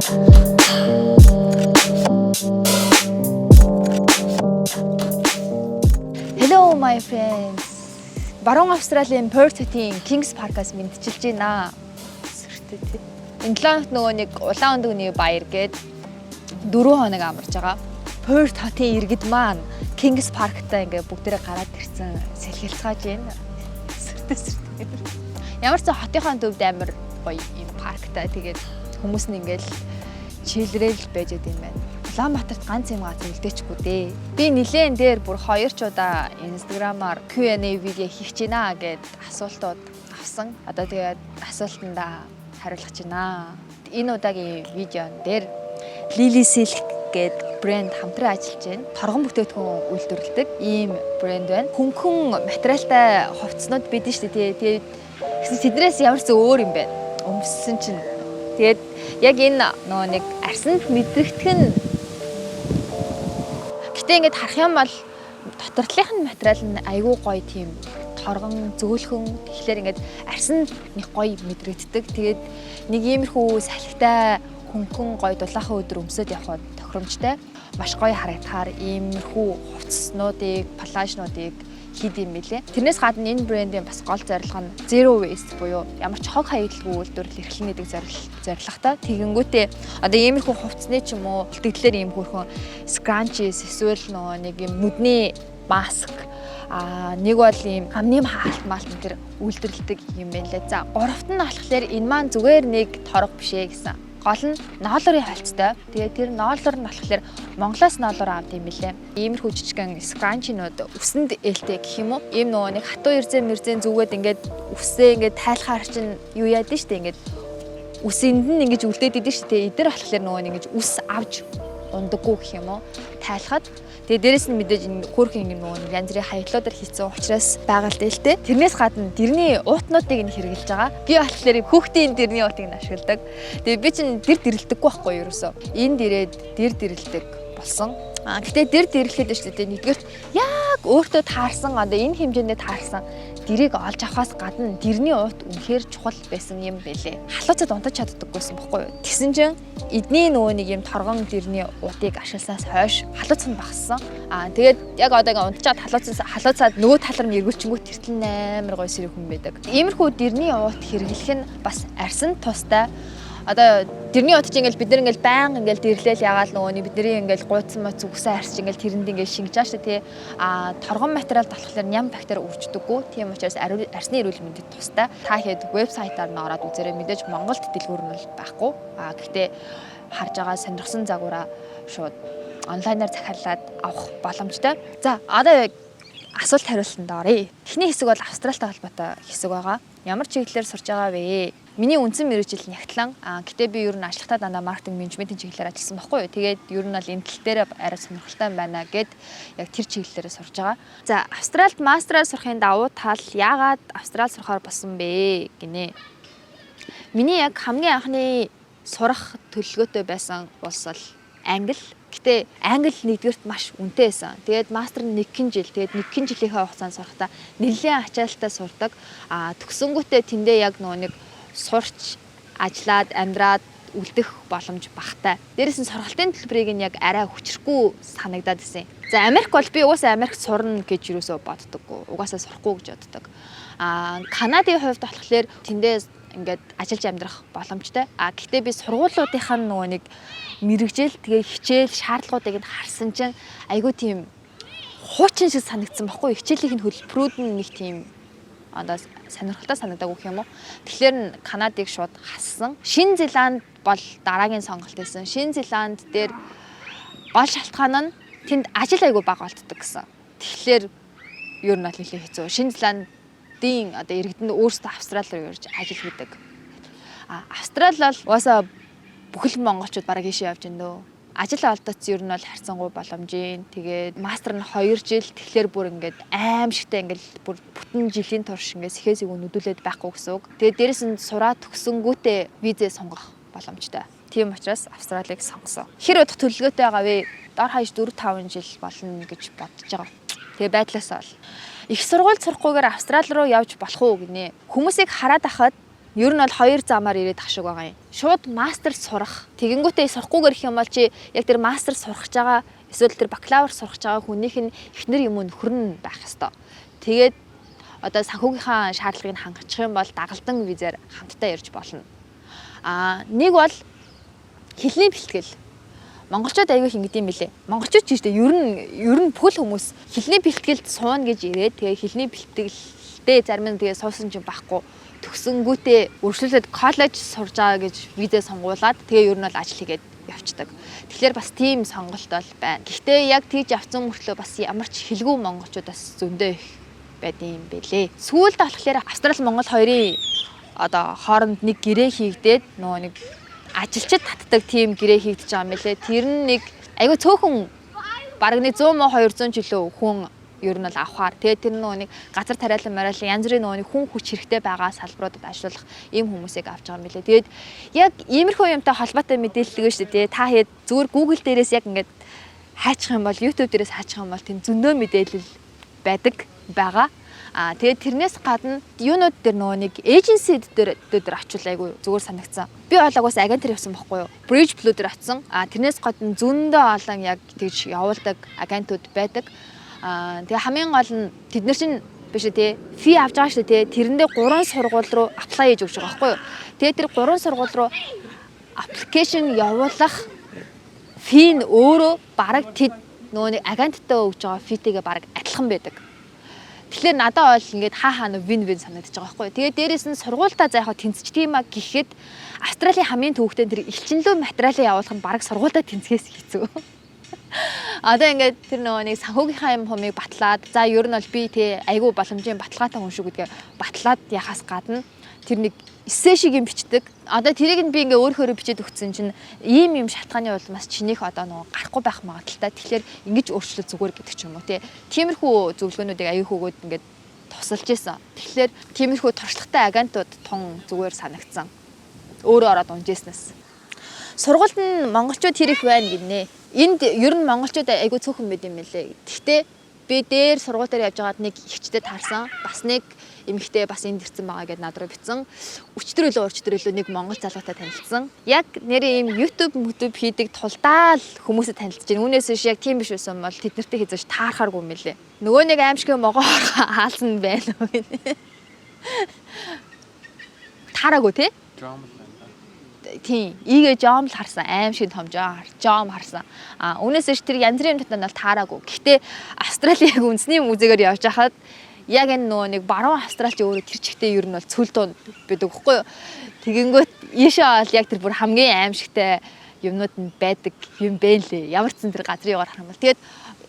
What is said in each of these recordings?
Hello my friends. Баруун Австралийн Perth-ийн Kings Park-аас мэдчилж байна. Энэ 7 хоног нөгөө нэг улаан өндөгний баяр гээд 4 хоног амарч байгаа. Perth хотын иргэд маань Kings Park-та ингээ бүгдээрээ гараад ирсэн сэлгэлцгааж байна. Ямар ч хотынхаа төвд амар гоё юм парктай. Тэгээд хүмүүс нь ингээл чилрээл байж байгаа юм байна. Улаанбаатарт ганц юм газар үлдээчгүй дээ. Би нилээн дээр бүр 2 ч удаа Instagram-аар Q&A видео хийх гэж байна гэд асуултууд авсан. Одоо тэгээд асуултандаа хариулах гэж байна. Энэ удаагийн видеон дээр Lily Silk гэд брэнд хамтран ажиллаж байна. Торгон бүтээгдэхүүн үйлдвэрлэдэг ийм брэнд байна. Хөнгөн материалтай хувцснууд бидэн шүү дээ. Тэгээд тэднээс ямар ч өөр юм байна. Өмссөн чинь. Тэгээд яг энэ нөгөө нэг арсанд мэдрэгдэх нь ингээд харах юм бол дотортлынх нь материал нь айгүй гоё тийм торгон зөөлхөн тэгэхээр ингээд арсан нэг гоё мэдрэгддэг. Тэгээд нэг иймэрхүү салхитай хөнгөн гоё дулаахан өдөр өмсөд явхад тохиромжтой маш гоё харагдахаар иймэрхүү хувцснуудыг плажнуудыг хийдэм билээ. Тэрнээс гадна энэ брендийн бас гол зорилго нь zero waste буюу ямар ч хог хаягдалгүй үйлдвэрлэл эрхлэн гэдэг зорилготой. Тэгэнгүүтээ одоо иймэрхүү хувцсны ч юм уу бэлтгэлээр ийм хөрхөн scrunchies эсвэл нөгөө нэг юм нүдний маск нэг бол ийм амны хаалт тэр үйлдвэрлэдэг юм байна лээ. За гуравт нь болохоор энэ маань зүгээр нэг торог биш ээ гэсэн. Гол нь ноолорын холцтой. Тэгээд тэр ноолор нь болохоор Монголоос ноолор авд юм билээ. Иймэрхүү жижигхэн скранчинууд үсэнд ээлтэй гэх юм уу? Ийм нөгөө нэг хатуу ирзэн зүгээд ингээд үсээ ингээд тайлахаар чинь юу яадаг штэ ингээд үсэнд нь ингэж үлдээд идэв штэ. Эдгээр болохоор нөгөө нэг ингэж үс авж ундаггүй гэх юм уу? Тайлахад тэгээ дээрэс нь мэдээж энэ хөөрхөн юм нөгөө янз бүрийн хаягдлуудаар хийсэн учраас байгаа л дээ л те. Тэрнээс гадна дэрний уутнуудыг нь хэрэгжилж байгаа. Би болохоор хүүхдийн дэрний уутыг нь ашигладаг. Тэгээ би чинь дэр дэрлдэггүй байхгүй юу ерөөсөө. Энэ дэрээд дэр дэрлдэг болсон. Гэтэ дэр дэрлэхэд шүү дээ. Нэгдүгээрт яг өөртөө таарсан одоо энэ хэмжээндээ таарсан дэрийг олж авахаас гадна дэрний уут үнэхээр чухал байсан юм бэлээ. Халууцад унтаж чаддаггүйсэн бохгүй юу? Тэгсэн чинь эдний нөгөө нэг юм торгон дэрний уутыг ашигласаас хойш халууц нь багассан. Тэгээд яг одоо ингээ унтчаад халууцаад нөгөө талар нь эргүүлчингүүт тэртэл амар гоё сэрэг хүн байдаг. Иймэрхүү дэрний уут хэрэглэх нь бас арсан тустай. Одоо дэрний уут чинь ингээл бид нар ингээл баян ингээл дэрлээл ягаал нөгөөний бидний ингээл гуйцсан моц үгсэн арч ингээл тэрэнд ингээл шингэж байгаа шүү тий. Торгон материал болохоор ням бактери үрждэггүй. Тийм учраас арсны эрүүл мэндэд тустай. Та хэд вебсайтаар нь ороод үзээрэй. Мэдээж Монголд дэлгүүр нь байхгүй. Гэхдээ харж байгаа сонирхсан загвараа шууд онлайнаар захиалаад авах боломжтой. За одоо асуулт хариултанд оръё. Эхний хэсэг бол Австралитай холбоотой хэсэг байгаа. Ямар чиглэлээр сурч байгаа вэ? Миний үндсэн мэргэжил нягтлан. Гэтээ би ер нь ажлахтаа дандаа маркетинг менежментийн чиглэлээр ажилласан байхгүй юу. Тэгээд ер нь бол энэ тал дээр арай сонирхолтой байна гэд яг тэр чиглэлээрээ сурж байгаа. За Австралид мастераар сурахын давуу тал яагаад Австралид сурахаар болсон бэ гинэ. Миний яг хамгийн анхны сурах төлөвлөгөөтэй байсан улс бол Англи. Гэтэ англи нэгдүгээрт маш үнэтэй байсан. Тэгээд мастер нь 1 жил. Тэгээд 1 жилийнхээ хугацаанд сурахдаа нэлээд ачаалттай сурдаг. Төгсөнгүүтээ тэндээ яг нөгөө нэг сурч, ажиллаад, амьдраад үлдэх боломж багтай. Дээрээс нь сургалтын төлбөрийг нь яг арай хүчрэхгүй санагдаад байсан. За Америк бол би угаасаа Америкт сурна гэж юусоо боддоггүй. Угаасаа сурахгүй гэж боддог. Канадын хувьд болохоор тэндээ ингээд ажиллаж амьдрах боломжтой. Гэхдээ би сургуулиудынхаа нөгөө нэг мэрэгжил тэгээ хичээл шаардлагуудыг нь харсан чинь айгүй тийм хуучин шиг санагдсан баггүй. Хичээлийн хөтөлбөрүүд нь нэг тийм одоо сонирхолтой санагдаагүй гэх юм уу. Тэгэхээр Канадыг шууд хассан. Шинэ Зеланд бол дараагийн сонголт байсан. Шинэ Зеланд дээр гол шалтгаан нь тэнд ажил айгүй бага олддог гэсэн. Тэгэхээр ер нь бол нэлээд хэцүү. Шинэ Зеландын одоо иргэдэнд өөрсдөө Австрали руу явж ажил хийдэг. Австрали бол угаасаа бүхэл монголчууд бараг ийшээ явж байна дөө. Ажил олдоц ер нь бол харьцангуй боломжийн. Тэгээд мастер нь 2 жил тэгэхээр бүр ингээд аимшигтай ингээд бүр бүтэн жилийн турш ингээд сэхээс ийг нүдүүлээд байхгүй гэсэн үг. Тэгээд дээрэс нь сураа төгсөнгүүтээ визээ сонгох боломжтой. Тийм учраас Австралиг сонгосон. Хэр удах төлөвлөгөөтэй байгаа вэ? Дор хаяж 4-5 жил болно гэж бодож байгаа. Тэгээ байдлаасаа бол их сургууль сурахгүйгээр Австрали руу явж болох уу гинэ. Хүмүүсийг хараад ахад Ер нь бол хоёр замаар ирээд ах шиг байгаа юм. Шууд мастер сурах. Тэгэнгүүтээ сурахгүйгээр их юм бол чи яг тэр мастер сурах гэж байгаа эсвэл тэр бакалавр сурах гэж байгаа хүнийх нь эхнэр юм нөхөр нь байх ёстой. Тэгээд одоо санхүүгийнхаа шаардлагыг хангачих юм бол дагалдан визээр хамтдаа ирж болно. Нэг бол хэлний бэлтгэл. Монголчууд аягүй ингэдэм билээ. Монголчууд ч гэжтэй ер нь бүхэл хүмүүс хэлний бэлтгэлд сууна гэж ирээд тэгээ хэлний бэлтгэлдээ зарим нь тэгээ суусан ч байхгүй. Төгсөнгүүтээ өргөжлүүлээд коллеж сурж байгаа гэж визээ сонгуулад тэгээ ер нь бол ажил хийгээд явцдаг. Тэгэхээр бас тийм сонголт бол байна. Гэхдээ яг тэгж авсан мөртлөө бас ямар ч хэлгүй монголчууд бас зөндөө их байдсан юм бэлээ. Сүүлд болохоор Австрали Монгол хоёрын одоо хооронд нэг гэрээ хийгдээд нөгөө нэг ажилчид татдаг тийм гэрээ хийгдэж байгаа юм лээ. Тэр нь нэг айгүй цөөхөн бараг нэг 100 муу 200 жилөө хүн ер нь бол авахаар. Тэгээд тэр нөгөө нэг газар тариалан мариалан янз бүрийн нөгөө хүн хүч хэрэгтэй байгаа салбаруудад ажиллах ийм хүмүүсийг авч байгаа юм билээ. Тэгээд яг иймэрхүү юмтай холбоотой мэдээлэл гэж шүү дээ. Та хэд зүгээр Google дээрээс яг ингээд хайчих юм бол YouTube дээрээс хайчих юм бол тийм зөндөө мэдээлэл байгаа. Тэгээд тэрнээс гадна юунууд дээр нөгөө нэг эйженси дээр очил айгу зүгээр санагцсан. Би олоогоос агентэр явсан байхгүй юу? Bridge Blue дээр очсон. Тэрнээс гадна зөндөө олон яг тэгж явуулдаг агентууд байдаг. Тэгээ хамгийн гол нь тэд нар чинь биш үү фи авч байгаа шүү дээ. Тэрэндээ 3 сургууль руу аплай хийж өгч байгаа байхгүй юу? Тэгээ тэр 3 сургууль руу аппликейшн явуулах фи нь өөрөө бараг тэд нөгөө нэг агенттай өгж байгаа фитэйгээ бараг адилхан байдаг. Тэгэхээр надад бол ингээд хаа вин санагдаж байгаа байхгүй. Тэгээ дээрэс нь сургуультаа заахаа тэнцэж тийм а гэхэд Австралийн хамгийн төвөгтэй тэр элчинлүү материалыг явуулах нь бараг сургуультаа тэнцгээс хэцүү. Одоо ингээд тэр нөгөө нэг санхүүгийнхаа юм хумыг батлаад за ер нь бол би айгүй боломжийн баталгаатай хүн шүү гэдгээ батлаад яхаас гадна тэр нэг эссе шиг юм бичдэг. Одоо тэрийг нь би ингээ өөрөөрөө бичээд өгсөн чинь ийм шалтгааны улмаас чинийх одоо нөгөө гарахгүй байх магадaltaй. Тэгэхээр ингэж өөрчлөлт зүгээр гэдэг ч юм уу тиймэрхүү зөвлөгөөнүүдийг аягүй хөгөөд ингээд тусалж исэн. Тэгэхээр тиймэрхүү туршлагатай агентууд тун зүгээр санагдсан. Өөрөө ороод унжээснээс. Сургуульд нь монголчууд хэрэг байна гинэ. Энд ер нь монголчууд аягүй цөөхөн байд юм лээ. Гэхдээ би дээр сургууль дээр явж байгаад нэг ихчдэд харсан. Бас нэг эмэгтэй бас энд ирсэн байгаа гэдээ над руу битсэн. Өчтөрөөлөө нэг монгол залуутай танилцсан. Яг нэрээ ийм YouTube хийдэг тулдаа л хүмүүсэд танилцж байна. Үүнээс биш яг тийм биш байсан бол тэд нартэй хийж таархааргүй юм лээ. Нөгөө нэг аимшиг могоо хаалсан байна уу гинэ. Таараагүй тий? Тийм, ийгээ жом л харсан, аимшиг том жом харсан. Үүнээс биш тэр янз бүрийн татнаа бол таараагүй. Гэхдээ Австралийн яг үндэсний музейгээр явж хахад яг энэ нөгөө нэг баруун Австралич өөрөө тэр чигтээ ер нь бол цүл дунд байдаг байхгүй юу. Тэгэнгүүт ийшээ бол яг тэр бүр хамгийн аимшигтай юмнууд нь байдаг юм бэ лээ. Ямар ч зэн тэр газрын яваар харах юм бол. Тэгээд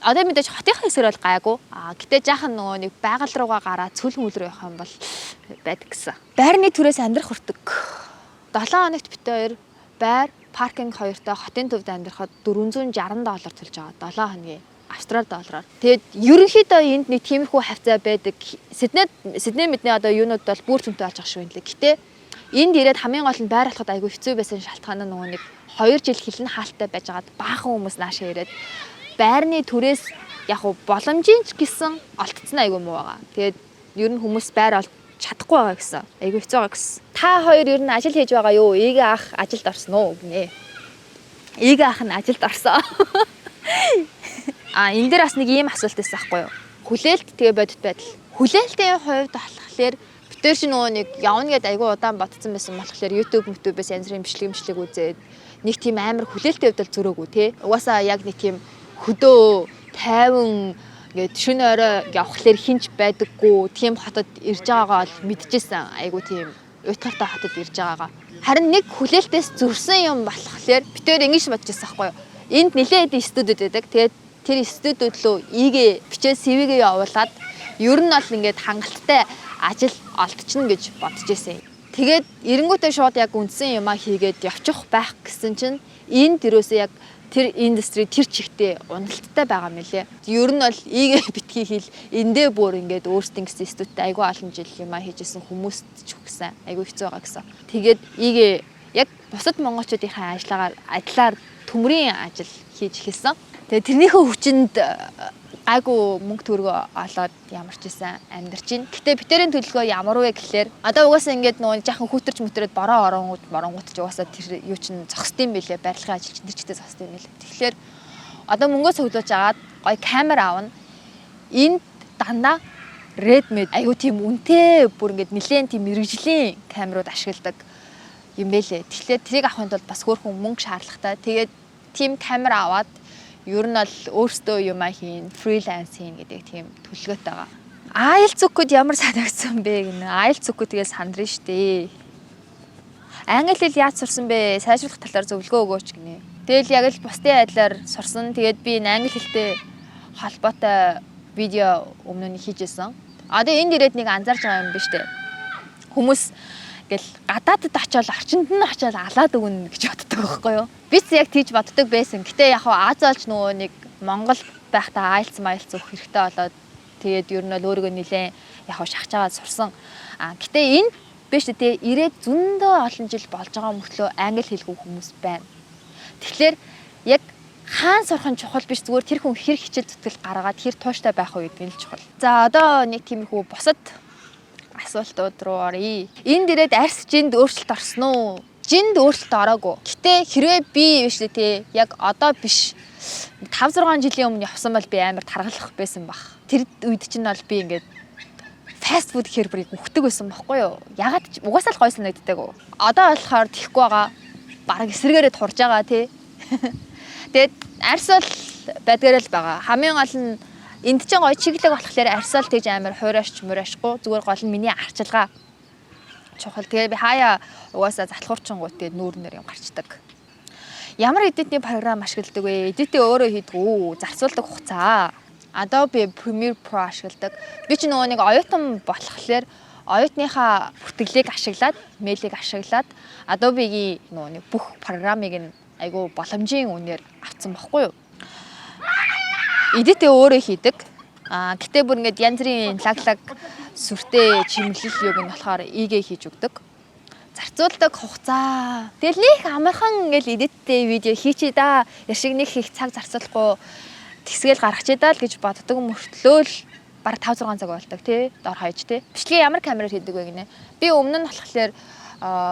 одоо мэдээж хотынхаа хэсгэр бол гайгүй. Гэтээ жаахан нөгөө нэг байгаль руугаа гараад цүл мөл рүү явах юм бол байдаг гэсэн. Байрны түрээс амьдрах хүртэг. 7 хоногт бит хоёр байр, паркинг хоёртой хотын төвд амьдрахад $460 төлж байгаа 7 хоногийн Австрали доллараар. Тэгээд ерөнхийдөө энд нэг тиймэрхүү хавцаа байдаг. Сидней мэднэ одоо юунууд бол бүр зөнтэй болж байгаа шүү юм лээ. Гэтэ энд ирээд хамгийн гол нь байр болоход айгүй хэцүү байсан шалтгаан нь нөгөө нэг 2 жил хилэн хаалттай байжгаад баахан хүмүүс наашаа ирээд байрны түрээс яг боломжийн ч гэсэн олдсон айгүй муу байгаа. Тэгээд ер нь хүмүүс байр олж чадахгүй байгаа гэсэн. Айгүй хэцүү байгаа гэсэн. Та хоёр ер нь ажил хийж байгаа юу? Эгээ ах ажилд орсон уу гинэ. Эгээ ах нь ажилд орсон. Энэ дээр бас нэг ийм асуулт байсан байхгүй юу? Хүлээлт тэгээ бодит байдал. Хүлээлтийн хувьд болохоор битэр чи нөгөө нэг явна гэдээ айгүй удаан бодсон байсан болохоор YouTube-ээс янз бүрийн бичлэг үзээд нэг тийм амар хүлээлтийн хувьд зөрөөгүй те. Угаасаа яг нэг тийм хөдөө тайван ингээд шөнө орой явхлаар хинч байдаггүй тийм хотод ирж байгаагаа л мэдчихсэн. Айгүй тийм уйтгартай хотод ирж байгаагаа. Харин нэг хүлээлтээс зөрсөн юм болохоор битээр ингэж бодчихсан байхгүй юу? Энд нэлээд студиуд байдаг. Тэгээд тэр студиуд лөө ийгээ бичээ CV-гээ явуулаад ер нь бол ингээд хангалттай ажил олдчихно гэж бодож ирсэн. Тэгээд эренгүүтээ шууд яг үндсэн юмаа хийгээд явчих байх гэсэн чинь энэ дөрөөсөө яг тэр индастри тэр чигтээ уналттай байгаа юм лээ. Ер нь бол ийгээ битгий хэл эндээ бүр ингээд өөрсдийн гэсэн студиуд айгүй олон жил юмаа хийжсэн хүмүүст ч өгсөн. Айгүй хэцүү байгаа гэсэн. Тэгээд ийгээ яг бусад монголчуудынхаа ажиллаар төмрийн ажил хийж эхэлсэн. Тэгээ тэрнийхээ хүчинд гайгүй мөнгө төгрөгөө олоод ямар ч байсан амьдарч байна. Гэтэ битэрийн төлөвлөгөө ямар вэ гэхлээр одоо угаасаа ингээд нөгөө жаахан хүүтэрч мүтрээд бороо оронгууд ч угаасаа тэр юу чин зогсдсон байлээ. Барилгын ажил чинь тэр чигтээ зогсдсон байлээ. Тэгэхээр одоо мөнгөө цуглуулж агаад гоё камер аавна. Энд дандаа Redmi айгуу тийм үнэтэй бүр ингээд нэлээд тийм мэрэгжлийн камерууд ашигладаг юм байлээ. Тэгэхээр тэрийг авахын тулд бас хөөрхөн мөнгө шаардлагатай. Тэгээд тийм камер аваад ер нь бол өөртөө юм хийн, фриланс хийн гэдэг тийм төлөвлөгөөтэй байгаа. IELTS зүгүүд ямар санагдсан бэ гэнэ. IELTS зүгүүд тэгээ сандрын штэ. Англи хэл яаж сурсан бэ? Сайжруулах талаар зөвлөгөө өгөөч гинэ. Тэгэл яг л бусдын адилаар сурсан. Тэгээд би англи хэлтэй холбоотой видео өмнө нь хийжсэн. Одоо энд ирээд нэг анзаарч байгаа юм биш үү? Хүмүүс гэл гадаадд очиод орчинд нь очиод алаад өгнө гэж боддог байхгүй юу? Бич яг тийж боддог байсан. Гэтэ яг Аз олж нөгөө нэг Монгол байхдаа IELTS өгөх хэрэгтэй болоод тэгээд ер нь бол өөрийгөө нэлээд яг шахаж аваад сурсан. Гэтэ энэ биш үү? Ирээд зөндөө олон жил болж байгаа мөртлөө англи хэлгүй хүмүүс байна. Тэгэхээр яг хаан сурах нь чухал биш, зүгээр тэр хүн хэр хичээл зүтгэл гаргаад хэр тууштай байх уу гэдэг нь л чухал. За одоо нэг тиймэрхүү бусад асуултууд руу оръё. Энд ирээд арьс жинд өөрчлөлт орсон уу? Жинд өөрчлөлт ороогүй. Гэтэ хэрвээ би биш үү те яг одоо биш 5-6 жилийн өмнө явсан бол би амар таргалах байсан бах. Тэр үед чинь бол би ингээд фаст фуд хэрбрийг өгдөг байсан байхгүй юу? Ягаад ч угаасаа л гой санагддаг. Одоо болохоор тэхгүй байгаа. Бараг эсрэгээрээ турж байгаа те. Тэгээд арьс бол байдгаараа л байгаа. Хамгийн гол нь энд чинь гоё чиглэг болохоор арьсаал тэгж амар хуурайч муурайшгүй зүгээр гол нь миний арчилгаа чухал. Тэгээ би хаяа угаасаа затлахуурчингууд тэгээд нүүрнээр юм гарчдаг. Ямар эдитний програм ашигладаг вэ? Эдитээ өөрөө хийдэг үү? Зарцуулдаг хугацаа. Adobe Premiere Pro ашигладаг. Би ч нөгөө нэг оюутан болохоор оюутныхаа бүртгэлийг ашиглаад, мэйлийг ашиглаад Adobe-гийн нөгөө нэг бүх програмыг нь айгу боломжийн үнээр авсан баггүй юу? Эдитээ өөрөө хийдэг. Гэтээ бүр ингээд янз бүрийн лаглаг сүртэй чимэглэл юуг нь болохоор ийгээ хийж өгдөг. Зарцуулдаг хугацаа. Тэгэл нэг амархан ингээл эдиттэй видео хийчээ да. Яшиг нэг их цаг зарцуулахгүй тэгсгээл гаргачээ даа л гэж боддог мөртлөө л бараг 5-6 цаг болдог тий. Дор хаяж тий. Бичлэгээ ямар камераар хийдэг вэ гинэ. Би өмнө нь болохоор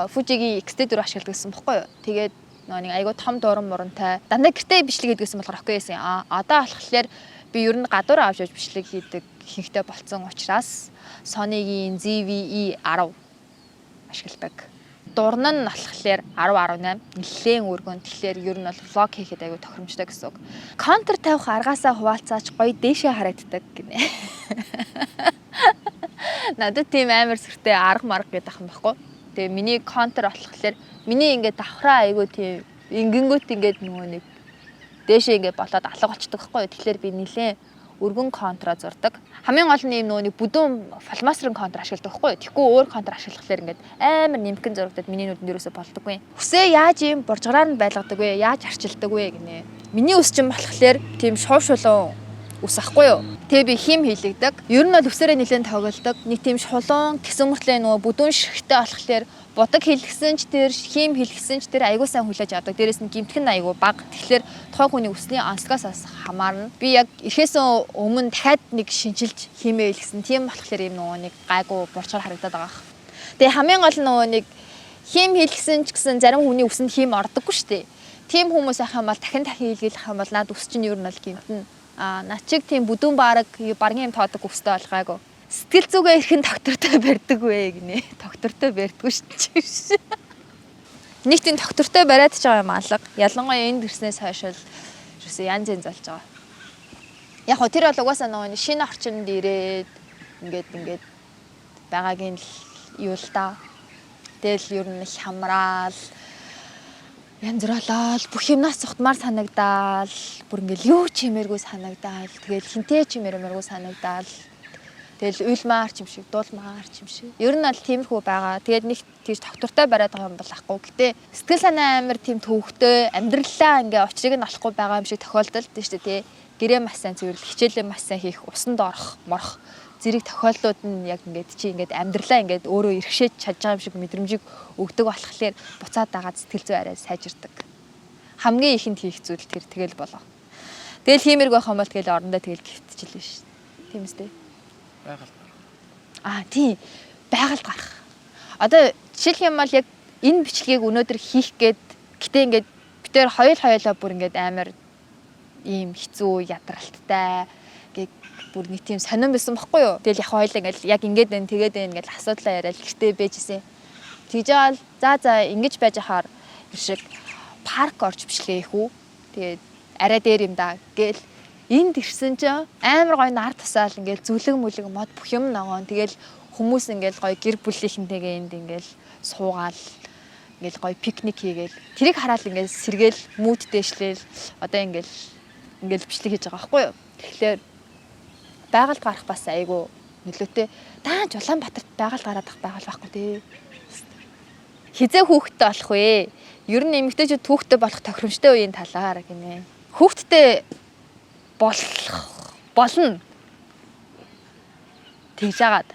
Fuji-гийн X-T4 ашигладаг гэсэн баггүй юу? Тэгээд нэг айгуу том дуран мурантай дандаа гэртээ бичлэг хийдгэсэн болохоор окей байсан. Одоо болохоор би ер нь гадуур авч явж бичлэг хийдэг ихэнхдээ болцсон учраас Sony-гийн ZV-E10 ашигладаг. Дурн нь болохоор 10-18 нэлээд өргөн. Тэгэхээр ер нь бол влог хийхэд айгуу тохиромжтой гэсэн үг. Контр тавих аргаасаа хуваалцаач гоё дээшээ харагддаг гинэ. Надад тийм амар сүртэй арга марга гэдэг юм баггүй. Тэгээ миний контр болохоор миний ингээд давхраа айгуу тийм ингэнгүүт ингээд нөгөө нэг дээшээ ингээд болоод алга болчихдог байхгүй. Тэгэхээр би нилээн өргөн контра зурдаг. Хамгийн гол нь ийм нөгөө нэг бүдүүн фломастерын контр ашигладаг байхгүй. Тэгэхгүй өөр контр ашиглахлаар ингээд амар нэмгэн зурагдаад миний нүдэнд ерөөсө болдоггүй. Үсээ яаж ийм боржгараар нь байлгадаг вэ? Яаж арчилдаг вэ гинэ. Миний үс чинь болохоор тийм шув шулуун үс ахгүй юу. Тэгээ би хим хийлэгдэг. Ер нь бол үсээрээ нэлээд тоглодог. Нэг тийм шулуун тэгсэн мөртлөө нөгөө бүдүүн шигтэй болохоор будаг хэлгсэн ч тэр хим хэлгсэн ч тэр айгуу сайн хүлээж авдаг. Дээрээс нь гимтгэн айгуу бага. Тэгэхээр тухайн хүний үсний онцлогоос хамаарна. Би яг ирэхээс өмнө дахиад нэг шинжилж химээ хэлгсэн. Тийм болохоор юм нөгөө нэг гайгүй бурчгаар харагдаад байгаа. Тэгээ хамгийн гол нөгөө нэг хим хэлгсэн ч гэсэн зарим хүний үсэнд хим ордоггүй шүү дээ. Тийм хүмүүс ах юм бол дахин хийлгэх юм бол наад үс чинь ер нь бол гимтэн. Над чиг тийм бүдүүн баргийн юм тоодог үстэй бол гайгүй. Сэтгэл зүгээ ихэн доктортой барьдаг вэ гинэ. Доктортой барьдаггүй шүү. Нэг тийм доктортой бариад ч байгаа юм алга. Ялангуяа энд гэрснээс хойш л ерөөсөө янз янз болж байгаа. Яг хөө тэр бол угаасаа нөгөө шинэ орчинд ирээд ингээд байгаагийн юу л да. Тэгэл ер нь хамраал янз бүрэлэл бүх юмнаас цухтмаар санагдаал бүр ингээл юу ч хэмээргүй санагдаал тэгэл хинтээ ч хэмээргүй санагдаал тэгэл уйлмаар ч юм шиг дуулмаар ч юм шиг ер нь бол тиймэрхүү байгаа. Тэгээд нэг тийж доктортой бариад байгаа юм бол ахгүй. Гэтэ сэтгэл санаа амар тийм төвөгтэй амьдралаа ингээ очрыг нь олохгүй байгаа юм шиг тохиолдолд тийм шүү дээ. Гэрээ маш сайн цэвэрлэх, хичээлээ маш сайн хийх, усанд орох, морох зэрэг тохиолдлууд нь яг ингээд чи ингээд амьдралаа ингээд өөрөө иргэшээж чадж байгаа юм шиг мэдрэмжийг өгдөг болохоор буцаад дагаад сэтгэл зүй арай сайжирдаг. Хамгийн ихэнд хийх зүйл тэр тэгэл болоо. Тэгэл хиймэрэг байх юм бол тэгэл орондоо тэгэл гівтчихлээ шүү. Тийм үстэй. Байгаль. Тийм. Байгальд гарах. Одоо жишээлх юм бол яг энэ бичлэгийг өнөөдөр хийх гээд гэтээ ингээд бид тээр хоёулаа бүр ингээд амар ийм хэцүү ядралттай бүр нэг тийм сонирн байсан бохгүй юу. Тэгэл яг хоёулаа ингээд яг ингээд байна тэгээд байна ингээд асуудлаа яриад гэртээ бэжсэн. Тэгж байгаа л за ингэж байж хахаар шиг парк орж бичлэгээ хийх үү. Тэгээд арай дээр юм да гээл энд ирсэн чинь амар гоё нар тусаал ингээд зүлэг мүлэг мод бүх юм ногоон. Тэгэл хүмүүс ингээд гоё гэр бүлийнхэнтэйгээ энд ингээд суугаал ингээд гоё пикник хийгээл тэрийг хараад ингээд сэргээл мууд дэвшлээл одоо ингээд бичлэг хийж байгаа байхгүй юу. Тэгэхээр байгальд гарах бас айгу нөлөөтэй. Даанч Улаанбаатарт байгальд гараад байгаа байхгүй тий. Хизээ хүүхэдтэй болох вэ? Ер нь эмэгтэйчүүд хүүхэдтэй болох тохиромжтой үеийн талаар гинэ. Хүүхэдтэй болно. Тэгж агаад.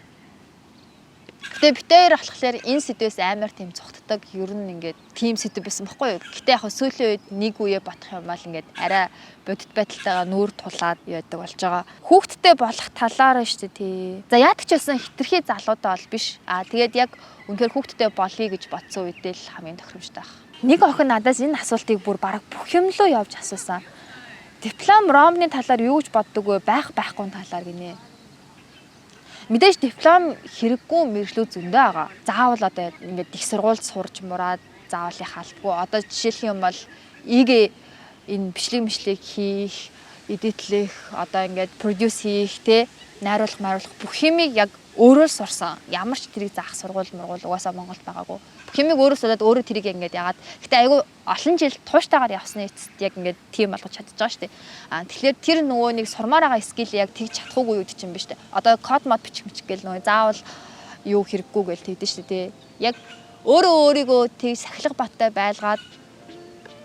Гэтэ бид хоёр болохоор энэ сэдвээс амар тийм цогтдаг. Ер нь ингээд тийм сэдв байсан байхгүй юу? Гэтэ яг сүүлийн үед нэг үе бодох юм бол ингээд арай бодит байдалтайгаа нүүр тулаад яадаг болж байгаа. Хүүхэдтэй болох талаараа шүү дээ тий. За яадаг ч байсан хитрхи залуудаа бол биш. Тэгээд яг үнэхээр хүүхэдтэй болъё гэж бодсон үедээ л хамгийн тохиромжтой байх. Нэг охин надаас энэ асуултыг бүр бараг бүх юм руу явж асуусан. Диплом ромны талаар юу гэж боддог вэ? Байхгүй талаар гинэ. Мэдээж диплом хэрэггүй мэржлүүд зөндөө байгаа. Заавал одоо ингээд их сургуульд сурч мураад заавал яхаалтгүй. Одоо жишээлх юм бол энэ бичлэг хийх, эдитлэх, одоо ингээд продюс хийх, найруулах бүх юмыг яг өөрөө сурсан. Ямар ч тэрийг заах сургууль угаасаа Монголд байгаагүй. Бүх юмыг өөрөө сураад өөрөө тэрийг ингээд яагаад. Гэтэ айгүй олон жил тууштайгаар явсны эцэст яг ингээд тийм болгож чадчих байгаа шүү дээ. Тэгэхээр тэр нөгөө нэг сурмаар байгаа скил яг тэгж чадахгүй юу гэж юм биш үү? Одоо код мод бичих гэл нөгөө заавал юу хэрэггүй гэл тэгдэж шүү дээ. Яг өөрийгөө тэг сахилга баттай байлгаад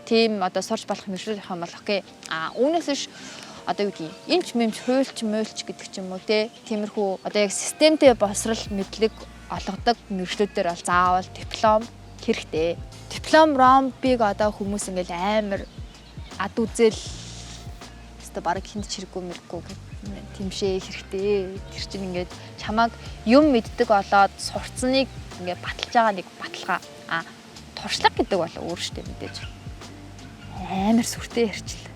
тийм одоо сурч болох мэржлэх юм бол окей. Үүнээс биш одоо юу гэдгийг эмч хуйлч гэдэг ч юм уу тиймэрхүү одоо яг системтэй босрал мэдлэг олгодог мэржлүүдээр бол заавал диплом хэрэгтэй. Диплом ромбиг одоо хүмүүс ингээл амар ад үзэл өстө бараг хинт чирэггүй мэрэггүй тэмшээ хэрэгтэй. Тэр чинь ингээд чамайг юм мэддэг болоод сурцныг ингээд баталж байгаа нэг баталгаа. Туршлага гэдэг бол өөр штэ мэдээж. Амар сүртэй ярьчлаа.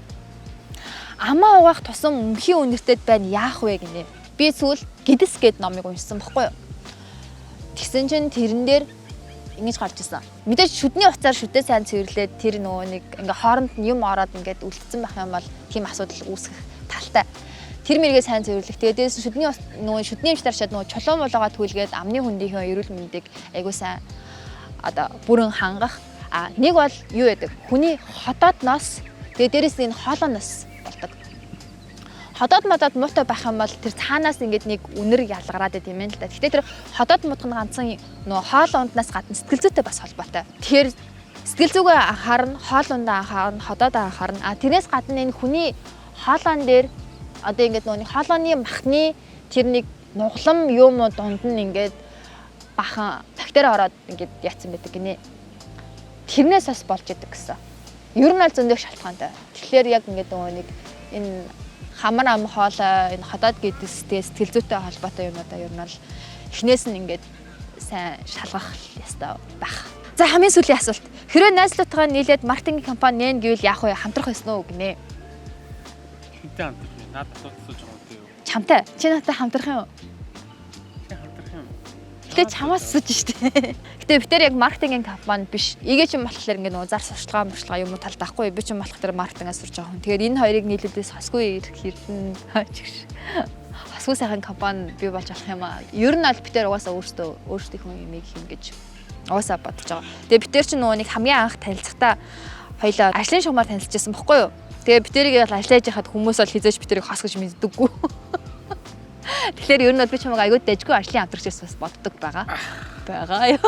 Амаа угаах тусам өмхийн үнэртэд байна яах вэ гинэ. Би сүүл Гэдэс гээд номыг уншсан бохгүй юу. Тэгсэн чинь тэрэн дээр ингэж гарч ирсэн. Мэдээж шүдний уцаар шүдээ сайн цэвэрлээд тэр нөгөө нэг ингээ хооронд нь юм ороод ингээд үлдсэн байх юм бол тийм асуудал үүсгэх талтай. Тэр мэргээ сайн цэвэрлэх. Тэгээд дээс шүдний юмчдаар шат нөгөө чулуун болоогоо түлгээд амны хөндийнхөө эрүүл мэндийг айгуу сайн одоо бүрэн хангах. Нэг бол юу яадаг? Хүний хотоодноос тэгээд дээрэс энэ хоолойноос болдог. Ходоод модод муутай байх юм бол тэр цаанаас ингээд нэг үнэр ялгараад байт юм л да. Гэхдээ тэр ходоод муудах нь ганцхан нөгөө хоол унднаас гадна сэтгэл зүйтэй бас холбоотой. Тэгэхээр сэтгэл зүгээ анхаарна, хоол ундаа анхаарна, ходоод анхаарна. Тэрнээс гадна энэ хүний хоолоон дээр одоо ингээд нөгөө хоолооны махны тэр нэг нуглам юм уу дунд нь ингээд бахан бактери ороод ингээд яатсан байдаг гинэ. Тэрнээс бас болж идэг гэсэн. Ер нь аль зөндөө шалтгаантай. Тэгэхээр яг ингээд нөгөө нэг энэ хамар ам хоолой энэ ходоод гэдэстэй сэтгэл зүйтэй холбоотой юмудаа ер нь бол эхнээс нь ингээд сайн шалгах ёстой байх. За хамгийн сүүлийн асуулт. Хэрвээ найзлуутайгаа нийлээд маркетинг компани нээн гэвэл яах вэ? Хамтрах байсан уу гинэ? Хинтээ хамтрах юм. Наад асуулт асууж байгаа үү? Чамтай. Чи надтай хамтрах юм уу? Хамтрах юм. Гэтэ чамаас асууж штэ. Гэтэ бид тэр яг маркетинг компани биш. Игээ ч юм болохоор ингээд нөгөө зар сурталчилгаа юм уу талд ахгүй. Би ч юм болохоор маркетингаас сурж байгаа хүн. Тэгэхээр энэ хоёрыг нийлүүлээс хосгүй эрдэнэ хосгүй сайхан компани бий болж болох юм аа. Ер нь аль бид тэр угаасаа өөрсдийнхөө юмыг хин гэж угаасаа бодож байгаа. Тэгээ бид тэр чинь нөгөө нэг хамгийн анх танилцахдаа хоёлаа ажлын шугамар танилцчихсан бохгүй юу? Тэгээ бид тэрийг бол ажиллаж яхад хүмүүс бол хизээч бид тэрийг хос гэж мэддэггүй. Тэгэхээр ер нь бол би чамайг аягүй дэжгүй ажлын хамтрагч бас боддог байгаа. Байгаа.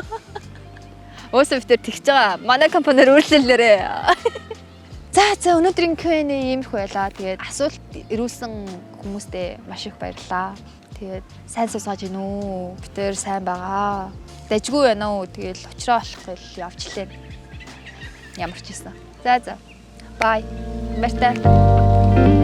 Өөсөө бид тэр тэгж байгаа. Манай компаниар үйлчлэлээрээ. За өнөөдрийн Q&A иймэрхүү байлаа. Тэгээд асуулт ирүүлсэн хүмүүстээ маш их баярлалаа. Тэгээд сайн суусгаж гин үү? Бид тэр сайн байгаа. Дэжгүй байна уу? Тэгээд очроо болох гэл явчлаа. Ямар ч юмсан. За. Bye. Баяртай.